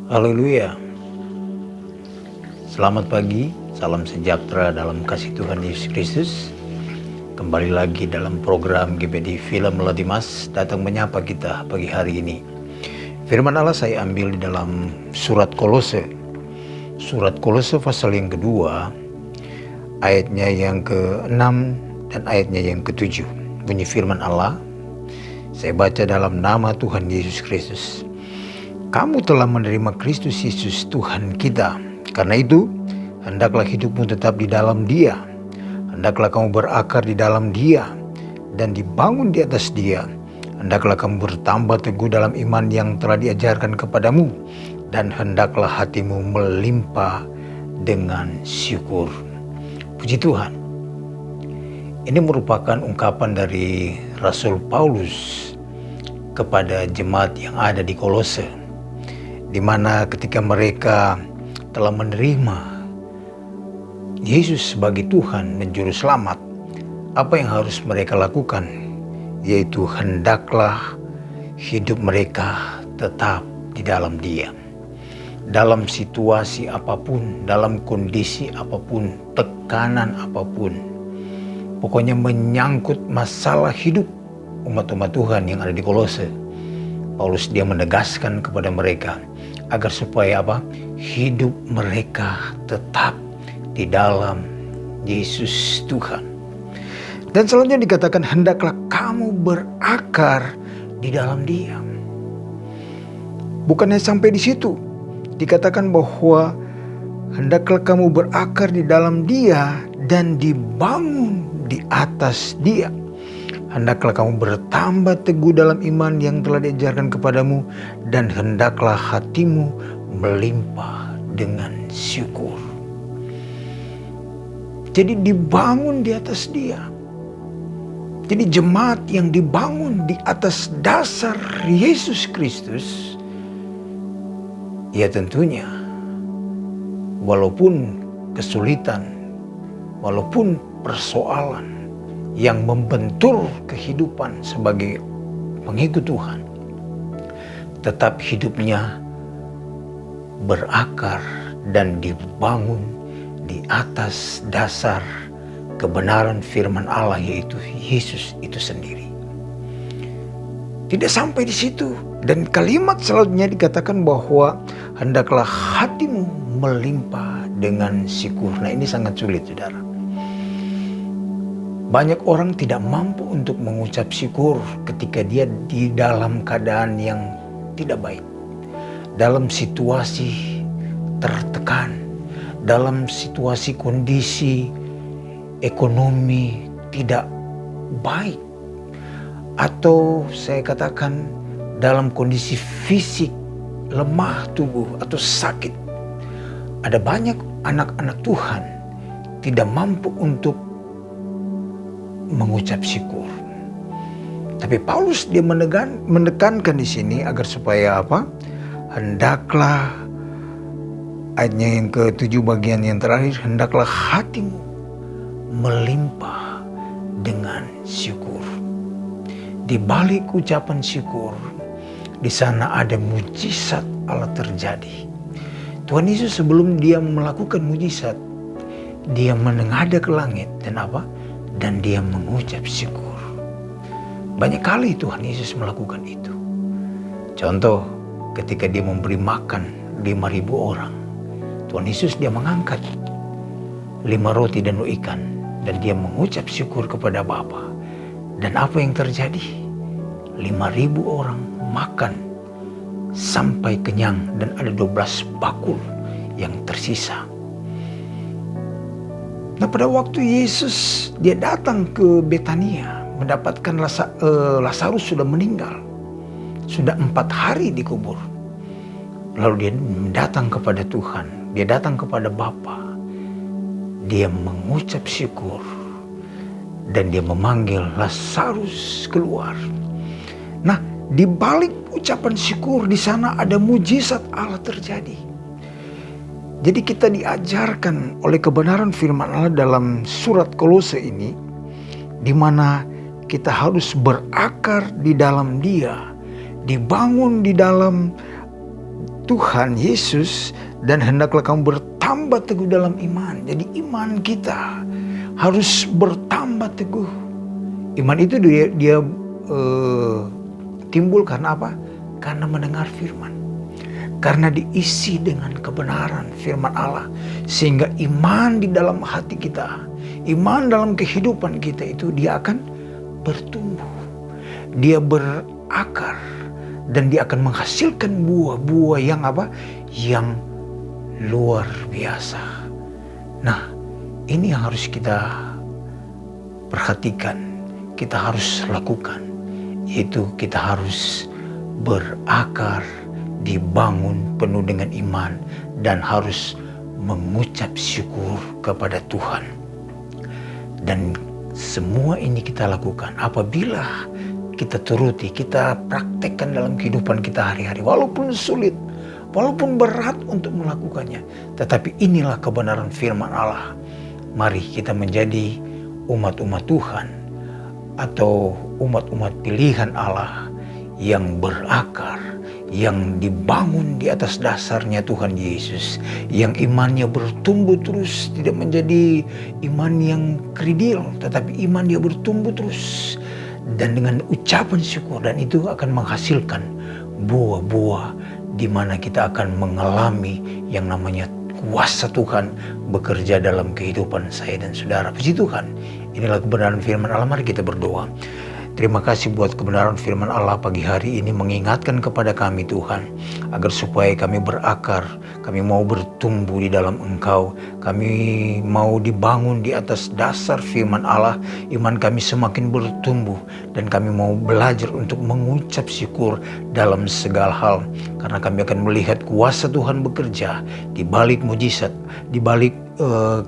Haleluya. Selamat pagi, salam sejahtera dalam kasih Tuhan Yesus Kristus. Kembali lagi dalam program GBD Film Melati Mas datang menyapa kita pagi hari ini. Firman Allah saya ambil di dalam surat Kolose. Surat Kolose pasal yang kedua, ayatnya yang ke-6 dan ayatnya yang ke-7. Bunyi firman Allah, saya baca dalam nama Tuhan Yesus Kristus. Kamu telah menerima Kristus Yesus Tuhan kita. Karena itu, hendaklah hidupmu tetap di dalam Dia. Hendaklah kamu berakar di dalam Dia dan dibangun di atas Dia. Hendaklah kamu bertambah teguh dalam iman yang telah diajarkan kepadamu. Dan hendaklah hatimu melimpah dengan syukur. Puji Tuhan. Ini merupakan ungkapan dari Rasul Paulus kepada jemaat yang ada di Kolose, di mana ketika mereka telah menerima Yesus sebagai Tuhan dan Juru Selamat, apa yang harus mereka lakukan? Yaitu hendaklah hidup mereka tetap di dalam Dia. Dalam situasi apapun, dalam kondisi apapun, tekanan apapun, pokoknya menyangkut masalah hidup umat-umat Tuhan yang ada di Kolose, Paulus dia menegaskan kepada mereka agar supaya apa? Hidup mereka tetap di dalam Yesus Tuhan. Dan selanjutnya dikatakan hendaklah kamu berakar di dalam Dia. Bukannya sampai di situ. Dikatakan bahwa hendaklah kamu berakar di dalam Dia dan dibangun di atas Dia. Hendaklah kamu bertambah teguh dalam iman yang telah diajarkan kepadamu, dan hendaklah hatimu melimpah dengan syukur. Jadi dibangun di atas Dia. Jadi jemaat yang dibangun di atas dasar Yesus Kristus, ya tentunya walaupun kesulitan, walaupun persoalan yang membentur kehidupan sebagai pengikut Tuhan, tetap hidupnya berakar dan dibangun di atas dasar kebenaran firman Allah, yaitu Yesus itu sendiri. Tidak sampai di situ, dan kalimat selanjutnya dikatakan bahwa hendaklah hatimu melimpah dengan syukur. Nah, ini sangat sulit, saudara. Banyak orang tidak mampu untuk mengucap syukur ketika dia di dalam keadaan yang tidak baik, dalam situasi tertekan, dalam situasi kondisi ekonomi tidak baik, atau saya katakan dalam kondisi fisik lemah tubuh atau sakit. Ada banyak anak-anak Tuhan tidak mampu untuk mengucap syukur. Tapi Paulus dia menekankan di sini agar supaya apa? Hendaklah, ayatnya yang ke-7 bagian yang terakhir, hendaklah hatimu melimpah dengan syukur. Di balik ucapan syukur, di sana ada mujizat Allah terjadi. Tuhan Yesus sebelum dia melakukan mujizat, dia menengadah ke langit dan apa? Dan dia mengucap syukur. Banyak kali Tuhan Yesus melakukan itu. Contoh, ketika dia memberi makan 5.000 orang, Tuhan Yesus dia mengangkat 5 roti dan 2 ikan, dan dia mengucap syukur kepada Bapa. Dan apa yang terjadi? 5.000 orang makan sampai kenyang, dan ada 12 bakul yang tersisa. Nah, pada waktu Yesus dia datang ke Betania, mendapatkan Lazarus sudah meninggal, sudah 4 hari dikubur. Lalu dia datang kepada Tuhan, dia datang kepada Bapa, dia mengucap syukur, dan dia memanggil Lazarus keluar. Nah, di balik ucapan syukur di sana ada mujizat Allah terjadi. Jadi kita diajarkan oleh kebenaran firman Allah dalam surat Kolose ini, di mana kita harus berakar di dalam Dia, dibangun di dalam Tuhan Yesus dan hendaklah kamu bertambah teguh dalam iman. Jadi iman kita harus bertambah teguh. Iman itu dia timbul karena apa? Karena mendengar firman. Karena diisi dengan kebenaran firman Allah. Sehingga iman di dalam hati kita, iman dalam kehidupan kita itu dia akan bertumbuh. Dia berakar. Dan dia akan menghasilkan buah-buah yang apa? Yang luar biasa. Nah, ini yang harus kita perhatikan. Kita harus lakukan. Yaitu kita harus berakar, dibangun penuh dengan iman, dan harus mengucap syukur kepada Tuhan. Dan semua ini kita lakukan apabila kita turuti, kita praktekkan dalam kehidupan kita hari-hari. Walaupun sulit, walaupun berat untuk melakukannya. Tetapi inilah kebenaran firman Allah. Mari kita menjadi umat-umat Tuhan atau umat-umat pilihan Allah yang berakar, yang dibangun di atas dasarnya Tuhan Yesus, yang imannya bertumbuh terus, tidak menjadi iman yang kerdil, tetapi iman dia bertumbuh terus, dan dengan ucapan syukur, dan itu akan menghasilkan buah-buah di mana kita akan mengalami yang namanya kuasa Tuhan bekerja dalam kehidupan saya dan saudara. Puji Tuhan, inilah kebenaran firman Allah. Mari kita berdoa. Terima kasih buat kebenaran firman Allah pagi hari ini mengingatkan kepada kami Tuhan, agar supaya kami berakar, kami mau bertumbuh di dalam Engkau, kami mau dibangun di atas dasar firman Allah, iman kami semakin bertumbuh, dan kami mau belajar untuk mengucap syukur dalam segala hal, karena kami akan melihat kuasa Tuhan bekerja di balik mujizat, di balik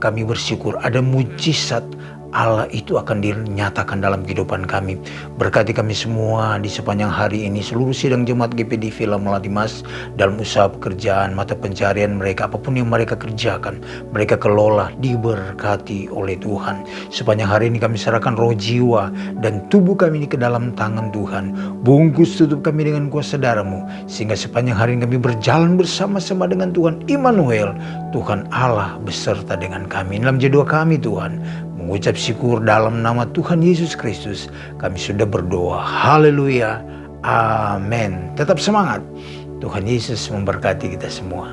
kami bersyukur ada mujizat Allah itu akan dinyatakan dalam kehidupan kami. Berkati kami semua di sepanjang hari ini, seluruh sidang jemaat GPD Villa Melatimas dalam usaha pekerjaan, mata pencarian mereka, apapun yang mereka kerjakan, mereka kelola, diberkati oleh Tuhan. Sepanjang hari ini kami serahkan roh, jiwa, dan tubuh kami ini ke dalam tangan Tuhan. Bungkus tutup kami dengan kuasa darah-Mu, sehingga sepanjang hari ini kami berjalan bersama-sama dengan Tuhan Immanuel, Tuhan Allah beserta dengan kami. Dalam doa kami Tuhan, mengucap syukur dalam nama Tuhan Yesus Kristus, kami sudah berdoa. Haleluya. Amin. Tetap semangat. Tuhan Yesus memberkati kita semua.